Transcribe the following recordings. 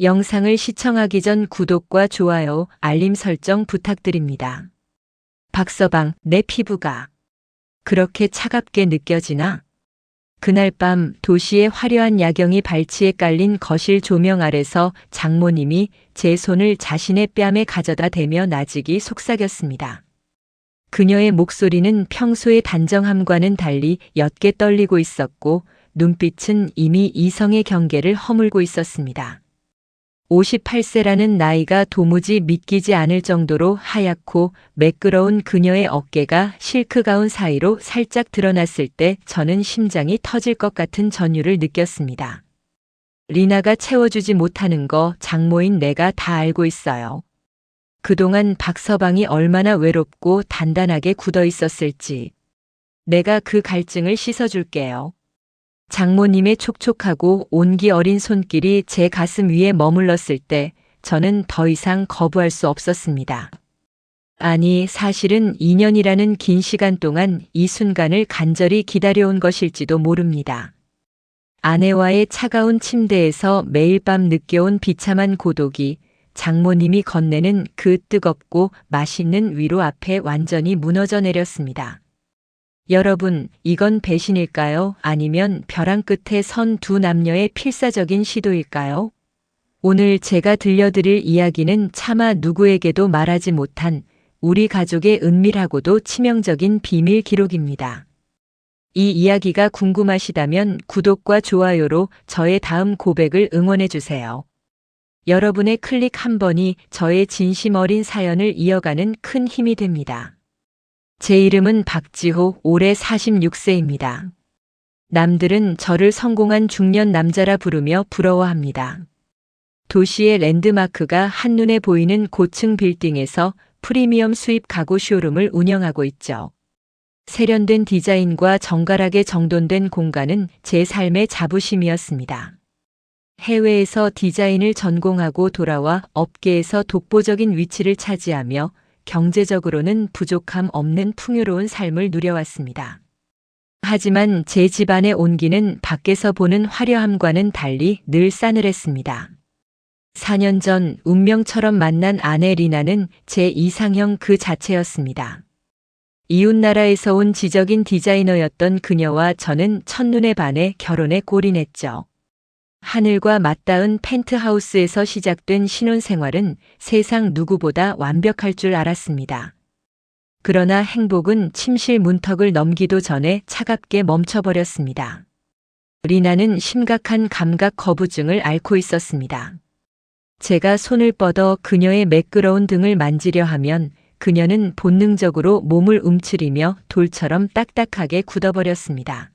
영상을 시청하기 전 구독과 좋아요, 알림 설정 부탁드립니다. 박서방, 내 피부가 그렇게 차갑게 느껴지나? 그날 밤 도시의 화려한 야경이 발치에 깔린 거실 조명 아래서 장모님이 제 손을 자신의 뺨에 가져다 대며 나직이 속삭였습니다. 그녀의 목소리는 평소의 단정함과는 달리 옅게 떨리고 있었고 눈빛은 이미 이성의 경계를 허물고 있었습니다. 58세라는 나이가 도무지 믿기지 않을 정도로 하얗고 매끄러운 그녀의 어깨가 실크 가운 사이로 살짝 드러났을 때 저는 심장이 터질 것 같은 전율을 느꼈습니다. 리나가 채워주지 못하는 거 장모인 내가 다 알고 있어요. 그동안 박서방이 얼마나 외롭고 단단하게 굳어 있었을지. 내가 그 갈증을 씻어줄게요. 장모님의 촉촉하고 온기 어린 손길이 제 가슴 위에 머물렀을 때 저는 더 이상 거부할 수 없었습니다. 아니, 사실은 2년이라는 긴 시간 동안 이 순간을 간절히 기다려온 것일지도 모릅니다. 아내와의 차가운 침대에서 매일 밤 느껴온 비참한 고독이 장모님이 건네는 그 뜨겁고 맛있는 위로 앞에 완전히 무너져 내렸습니다. 여러분, 이건 배신일까요? 아니면 벼랑 끝에 선 두 남녀의 필사적인 시도일까요? 오늘 제가 들려드릴 이야기는 차마 누구에게도 말하지 못한 우리 가족의 은밀하고도 치명적인 비밀 기록입니다. 이 이야기가 궁금하시다면 구독과 좋아요로 저의 다음 고백을 응원해주세요. 여러분의 클릭 한 번이 저의 진심 어린 사연을 이어가는 큰 힘이 됩니다. 제 이름은 박지호, 올해 46세입니다. 남들은 저를 성공한 중년 남자라 부르며 부러워합니다. 도시의 랜드마크가 한눈에 보이는 고층 빌딩에서 프리미엄 수입 가구 쇼룸을 운영하고 있죠. 세련된 디자인과 정갈하게 정돈된 공간은 제 삶의 자부심이었습니다. 해외에서 디자인을 전공하고 돌아와 업계에서 독보적인 위치를 차지하며 경제적으로는 부족함 없는 풍요로운 삶을 누려왔습니다. 하지만 제 집안의 온기는 밖에서 보는 화려함과는 달리 늘 싸늘했습니다. 4년 전 운명처럼 만난 아내 리나는 제 이상형 그 자체였습니다. 이웃나라에서 온 지적인 디자이너였던 그녀와 저는 첫눈에 반해 결혼에 골인했죠. 하늘과 맞닿은 펜트하우스에서 시작된 신혼생활은 세상 누구보다 완벽할 줄 알았습니다. 그러나 행복은 침실 문턱을 넘기도 전에 차갑게 멈춰버렸습니다. 리나는 심각한 감각 거부증을 앓고 있었습니다. 제가 손을 뻗어 그녀의 매끄러운 등을 만지려 하면 그녀는 본능적으로 몸을 움츠리며 돌처럼 딱딱하게 굳어버렸습니다.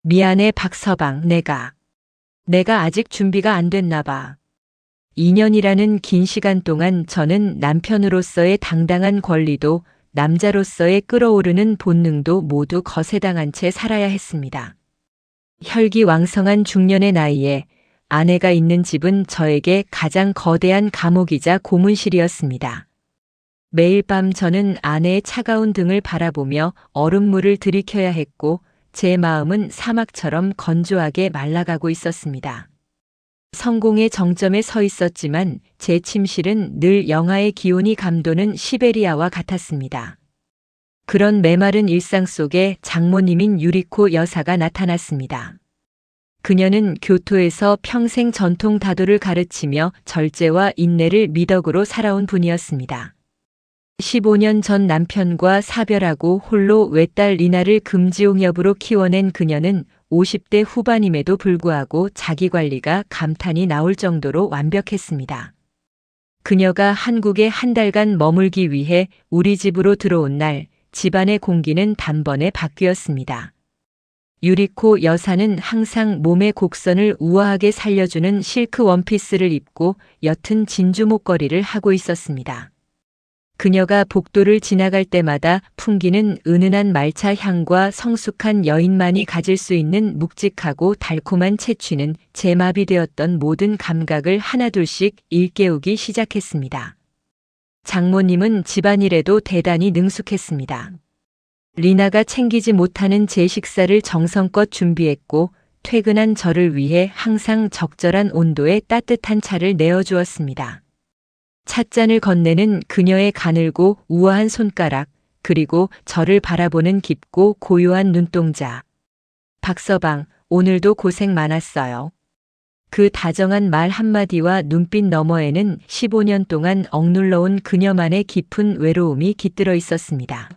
미안해 박서방, 내가 아직 준비가 안 됐나 봐. 2년이라는 긴 시간 동안 저는 남편으로서의 당당한 권리도 남자로서의 끓어오르는 본능도 모두 거세당한 채 살아야 했습니다. 혈기왕성한 중년의 나이에 아내가 있는 집은 저에게 가장 거대한 감옥이자 고문실이었습니다. 매일 밤 저는 아내의 차가운 등을 바라보며 얼음물을 들이켜야 했고 제 마음은 사막처럼 건조하게 말라가고 있었습니다. 성공의 정점에 서 있었지만 제 침실은 늘 영하의 기온이 감도는 시베리아와 같았습니다. 그런 메마른 일상 속에 장모님인 유리코 여사가 나타났습니다. 그녀는 교토에서 평생 전통 다도를 가르치며 절제와 인내를 미덕으로 살아온 분이었습니다. 15년 전 남편과 사별하고 홀로 외딸 리나를 금지옥엽으로 키워낸 그녀는 50대 후반임에도 불구하고 자기관리가 감탄이 나올 정도로 완벽했습니다. 그녀가 한국에 한 달간 머물기 위해 우리 집으로 들어온 날 집안의 공기는 단번에 바뀌었습니다. 유리코 여사는 항상 몸의 곡선을 우아하게 살려주는 실크 원피스를 입고 옅은 진주 목걸이를 하고 있었습니다. 그녀가 복도를 지나갈 때마다 풍기는 은은한 말차 향과 성숙한 여인만이 가질 수 있는 묵직하고 달콤한 채취는 제 마비 되었던 모든 감각을 하나둘씩 일깨우기 시작했습니다. 장모님은 집안일에도 대단히 능숙했습니다. 리나가 챙기지 못하는 제 식사를 정성껏 준비했고 퇴근한 저를 위해 항상 적절한 온도의 따뜻한 차를 내어주었습니다. 찻잔을 건네는 그녀의 가늘고 우아한 손가락, 그리고 저를 바라보는 깊고 고요한 눈동자. 박서방, 오늘도 고생 많았어요. 그 다정한 말 한마디와 눈빛 너머에는 15년 동안 억눌러온 그녀만의 깊은 외로움이 깃들어 있었습니다.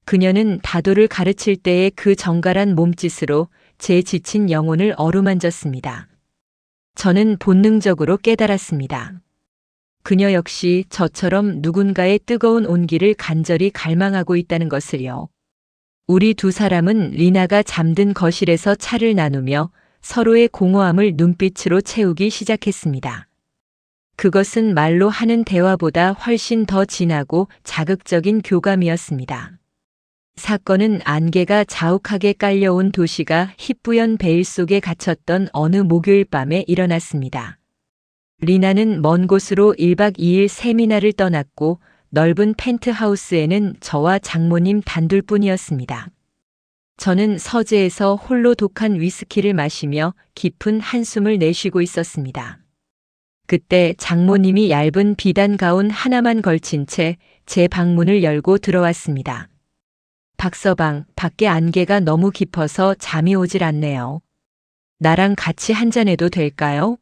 그녀는 다도를 가르칠 때의 그 정갈한 몸짓으로 제 지친 영혼을 어루만졌습니다. 저는 본능적으로 깨달았습니다. 그녀 역시 저처럼 누군가의 뜨거운 온기를 간절히 갈망하고 있다는 것을요. 우리 두 사람은 리나가 잠든 거실에서 차를 나누며 서로의 공허함을 눈빛으로 채우기 시작했습니다. 그것은 말로 하는 대화보다 훨씬 더 진하고 자극적인 교감이었습니다. 사건은 안개가 자욱하게 깔려온 도시가 희뿌연 베일 속에 갇혔던 어느 목요일 밤에 일어났습니다. 리나는 먼 곳으로 1박 2일 세미나를 떠났고 넓은 펜트하우스에는 저와 장모님 단둘뿐이었습니다. 저는 서재에서 홀로 독한 위스키를 마시며 깊은 한숨을 내쉬고 있었습니다. 그때 장모님이 얇은 비단 가운 하나만 걸친 채 제 방문을 열고 들어왔습니다. 박서방, 밖에 안개가 너무 깊어서 잠이 오질 않네요. 나랑 같이 한잔해도 될까요?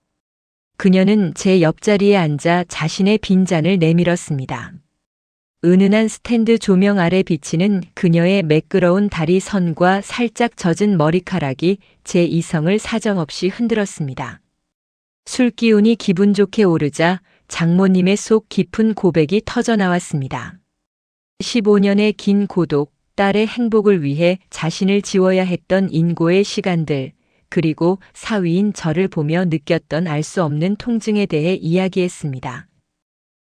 그녀는 제 옆자리에 앉아 자신의 빈잔을 내밀었습니다. 은은한 스탠드 조명 아래 비치는 그녀의 매끄러운 다리 선과 살짝 젖은 머리카락이 제 이성을 사정없이 흔들었습니다. 술 기운이 기분 좋게 오르자 장모님의 속 깊은 고백이 터져나왔습니다. 15년의 긴 고독, 딸의 행복을 위해 자신을 지워야 했던 인고의 시간들, 그리고 사위인 저를 보며 느꼈던 알 수 없는 통증에 대해 이야기했습니다.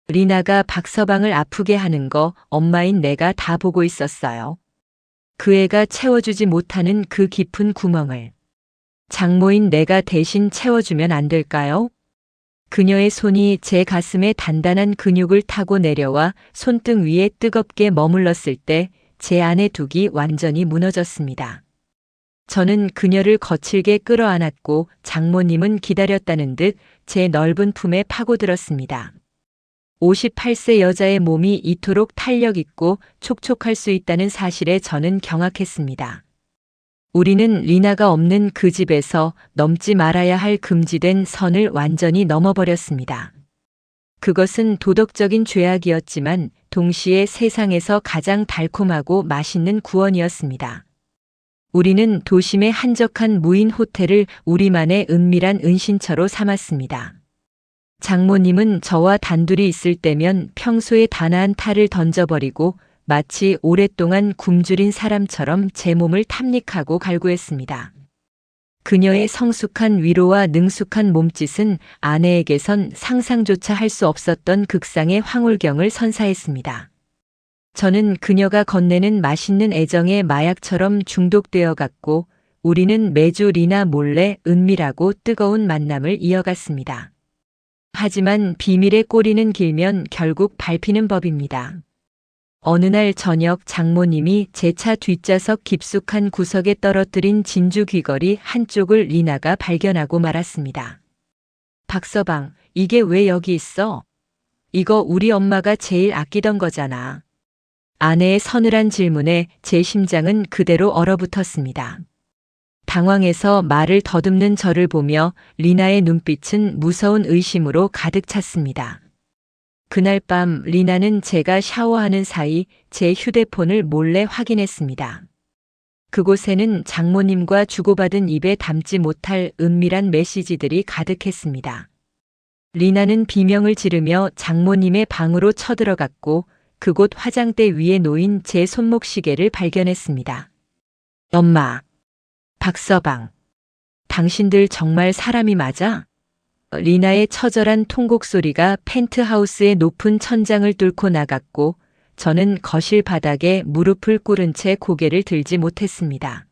리나가 박서방을 아프게 하는 거 엄마인 내가 다 보고 있었어요. 그 애가 채워주지 못하는 그 깊은 구멍을. 장모인 내가 대신 채워주면 안 될까요? 그녀의 손이 제 가슴에 단단한 근육을 타고 내려와 손등 위에 뜨겁게 머물렀을 때 제 안의 둑이 완전히 무너졌습니다. 저는 그녀를 거칠게 끌어안았고 장모님은 기다렸다는 듯 제 넓은 품에 파고들었습니다. 58세 여자의 몸이 이토록 탄력 있고 촉촉할 수 있다는 사실에 저는 경악했습니다. 우리는 리나가 없는 그 집에서 넘지 말아야 할 금지된 선을 완전히 넘어버렸습니다. 그것은 도덕적인 죄악이었지만 동시에 세상에서 가장 달콤하고 맛있는 구원이었습니다. 우리는 도심의 한적한 무인 호텔을 우리만의 은밀한 은신처로 삼았습니다. 장모님은 저와 단둘이 있을 때면 평소에 단아한 탈을 던져버리고 마치 오랫동안 굶주린 사람처럼 제 몸을 탐닉하고 갈구했습니다. 그녀의 성숙한 위로와 능숙한 몸짓은 아내에게선 상상조차 할 수 없었던 극상의 황홀경을 선사했습니다. 저는 그녀가 건네는 맛있는 애정의 마약처럼 중독되어 갔고 우리는 매주 리나 몰래 은밀하고 뜨거운 만남을 이어갔습니다. 하지만 비밀의 꼬리는 길면 결국 밟히는 법입니다. 어느 날 저녁 장모님이 제 차 뒷좌석 깊숙한 구석에 떨어뜨린 진주 귀걸이 한쪽을 리나가 발견하고 말았습니다. 박서방, 이게 왜 여기 있어? 이거 우리 엄마가 제일 아끼던 거잖아. 아내의 서늘한 질문에 제 심장은 그대로 얼어붙었습니다. 당황해서 말을 더듬는 저를 보며 리나의 눈빛은 무서운 의심으로 가득 찼습니다. 그날 밤 리나는 제가 샤워하는 사이 제 휴대폰을 몰래 확인했습니다. 그곳에는 장모님과 주고받은 입에 담지 못할 은밀한 메시지들이 가득했습니다. 리나는 비명을 지르며 장모님의 방으로 쳐들어갔고 그곳 화장대 위에 놓인 제 손목시계를 발견했습니다. 엄마, 박서방, 당신들 정말 사람이 맞아? 리나의 처절한 통곡 소리가 펜트하우스의 높은 천장을 뚫고 나갔고 저는 거실 바닥에 무릎을 꿇은 채 고개를 들지 못했습니다.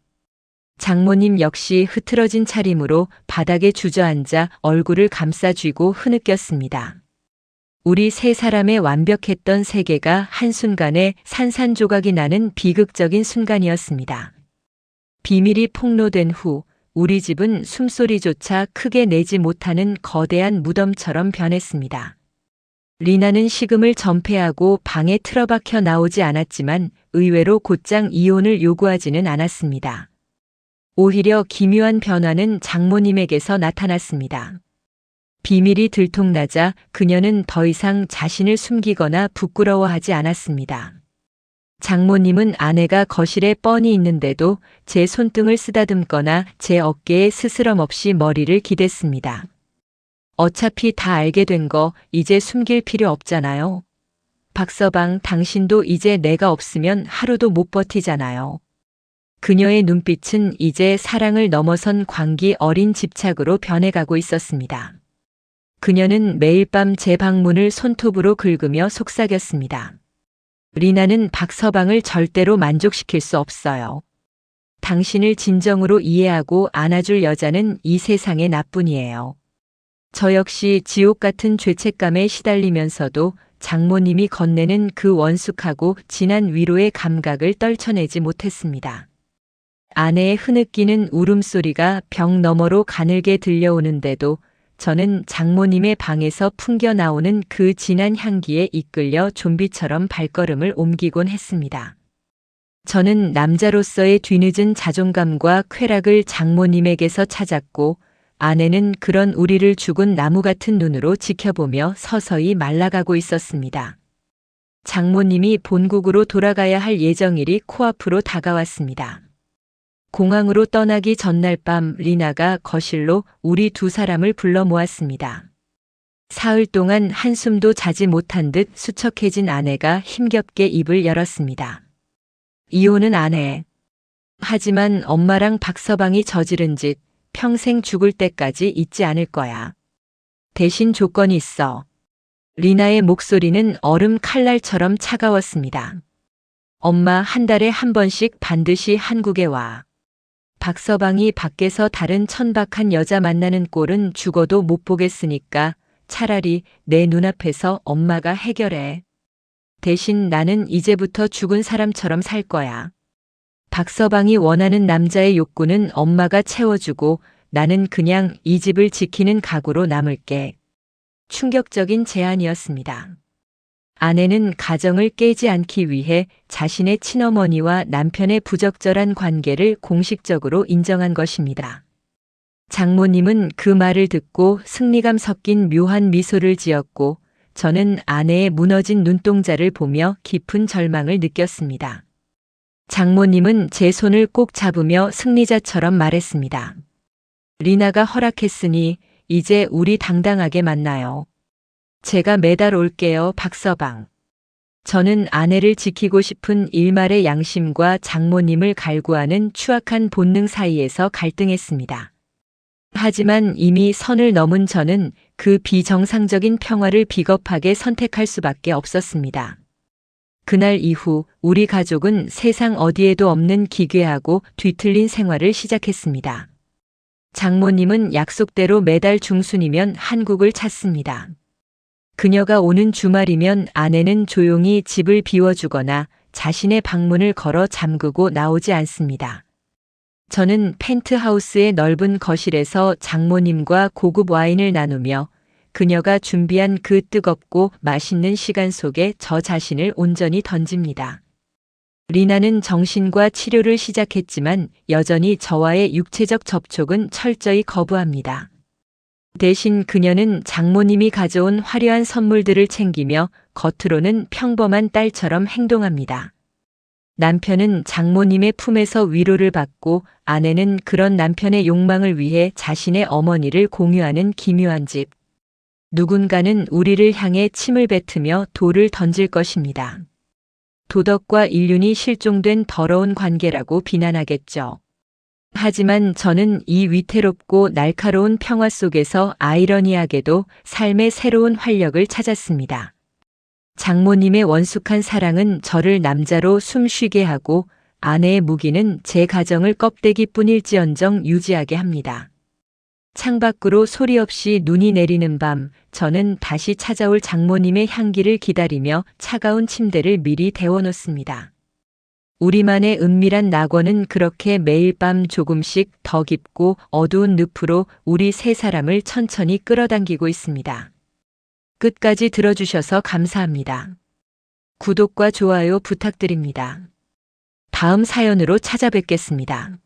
장모님 역시 흐트러진 차림으로 바닥에 주저앉아 얼굴을 감싸쥐고 흐느꼈습니다. 우리 세 사람의 완벽했던 세계가 한순간에 산산조각이 나는 비극적인 순간이었습니다. 비밀이 폭로된 후 우리 집은 숨소리조차 크게 내지 못하는 거대한 무덤처럼 변했습니다. 리나는 식음을 전폐하고 방에 틀어박혀 나오지 않았지만 의외로 곧장 이혼을 요구하지는 않았습니다. 오히려 기묘한 변화는 장모님에게서 나타났습니다. 비밀이 들통나자 그녀는 더 이상 자신을 숨기거나 부끄러워하지 않았습니다. 장모님은 아내가 거실에 뻔히 있는데도 제 손등을 쓰다듬거나 제 어깨에 스스럼 없이 머리를 기댔습니다. 어차피 다 알게 된 거 이제 숨길 필요 없잖아요. 박서방, 당신도 이제 내가 없으면 하루도 못 버티잖아요. 그녀의 눈빛은 이제 사랑을 넘어선 광기 어린 집착으로 변해가고 있었습니다. 그녀는 매일 밤 제 방문을 손톱으로 긁으며 속삭였습니다. 리나는 박서방을 절대로 만족시킬 수 없어요. 당신을 진정으로 이해하고 안아줄 여자는 이 세상에 나뿐이에요. 저 역시 지옥 같은 죄책감에 시달리면서도 장모님이 건네는 그 원숙하고 진한 위로의 감각을 떨쳐내지 못했습니다. 아내의 흐느끼는 울음소리가 벽 너머로 가늘게 들려오는데도 저는 장모님의 방에서 풍겨 나오는 그 진한 향기에 이끌려 좀비처럼 발걸음을 옮기곤 했습니다. 저는 남자로서의 뒤늦은 자존감과 쾌락을 장모님에게서 찾았고 아내는 그런 우리를 죽은 나무 같은 눈으로 지켜보며 서서히 말라가고 있었습니다. 장모님이 본국으로 돌아가야 할 예정일이 코앞으로 다가왔습니다. 공항으로 떠나기 전날 밤 리나가 거실로 우리 두 사람을 불러 모았습니다. 사흘 동안 한숨도 자지 못한 듯 수척해진 아내가 힘겹게 입을 열었습니다. 이혼은 안 해. 하지만 엄마랑 박서방이 저지른 짓 평생 죽을 때까지 잊지 않을 거야. 대신 조건이 있어. 리나의 목소리는 얼음 칼날처럼 차가웠습니다. 엄마, 한 달에 한 번씩 반드시 한국에 와. 박서방이 밖에서 다른 천박한 여자 만나는 꼴은 죽어도 못 보겠으니까 차라리 내 눈앞에서 엄마가 해결해. 대신 나는 이제부터 죽은 사람처럼 살 거야. 박서방이 원하는 남자의 욕구는 엄마가 채워주고 나는 그냥 이 집을 지키는 각오로 남을게. 충격적인 제안이었습니다. 아내는 가정을 깨지 않기 위해 자신의 친어머니와 남편의 부적절한 관계를 공식적으로 인정한 것입니다. 장모님은 그 말을 듣고 승리감 섞인 묘한 미소를 지었고 저는 아내의 무너진 눈동자를 보며 깊은 절망을 느꼈습니다. 장모님은 제 손을 꼭 잡으며 승리자처럼 말했습니다. 리나가 허락했으니 이제 우리 당당하게 만나요. 제가 매달 올게요, 박서방. 저는 아내를 지키고 싶은 일말의 양심과 장모님을 갈구하는 추악한 본능 사이에서 갈등했습니다. 하지만 이미 선을 넘은 저는 그 비정상적인 평화를 비겁하게 선택할 수밖에 없었습니다. 그날 이후 우리 가족은 세상 어디에도 없는 기괴하고 뒤틀린 생활을 시작했습니다. 장모님은 약속대로 매달 중순이면 한국을 찾습니다. 그녀가 오는 주말이면 아내는 조용히 집을 비워주거나 자신의 방문을 걸어 잠그고 나오지 않습니다. 저는 펜트하우스의 넓은 거실에서 장모님과 고급 와인을 나누며 그녀가 준비한 그 뜨겁고 맛있는 시간 속에 저 자신을 온전히 던집니다. 리나는 정신과 치료를 시작했지만 여전히 저와의 육체적 접촉은 철저히 거부합니다. 대신 그녀는 장모님이 가져온 화려한 선물들을 챙기며 겉으로는 평범한 딸처럼 행동합니다. 남편은 장모님의 품에서 위로를 받고 아내는 그런 남편의 욕망을 위해 자신의 어머니를 공유하는 기묘한 집. 누군가는 우리를 향해 침을 뱉으며 돌을 던질 것입니다. 도덕과 인륜이 실종된 더러운 관계라고 비난하겠죠. 하지만 저는 이 위태롭고 날카로운 평화 속에서 아이러니하게도 삶의 새로운 활력을 찾았습니다. 장모님의 원숙한 사랑은 저를 남자로 숨쉬게 하고 아내의 무기는 제 가정을 껍데기뿐일지언정 유지하게 합니다. 창밖으로 소리 없이 눈이 내리는 밤, 저는 다시 찾아올 장모님의 향기를 기다리며 차가운 침대를 미리 데워놓습니다. 우리만의 은밀한 낙원은 그렇게 매일 밤 조금씩 더 깊고 어두운 늪으로 우리 세 사람을 천천히 끌어당기고 있습니다. 끝까지 들어주셔서 감사합니다. 구독과 좋아요 부탁드립니다. 다음 사연으로 찾아뵙겠습니다.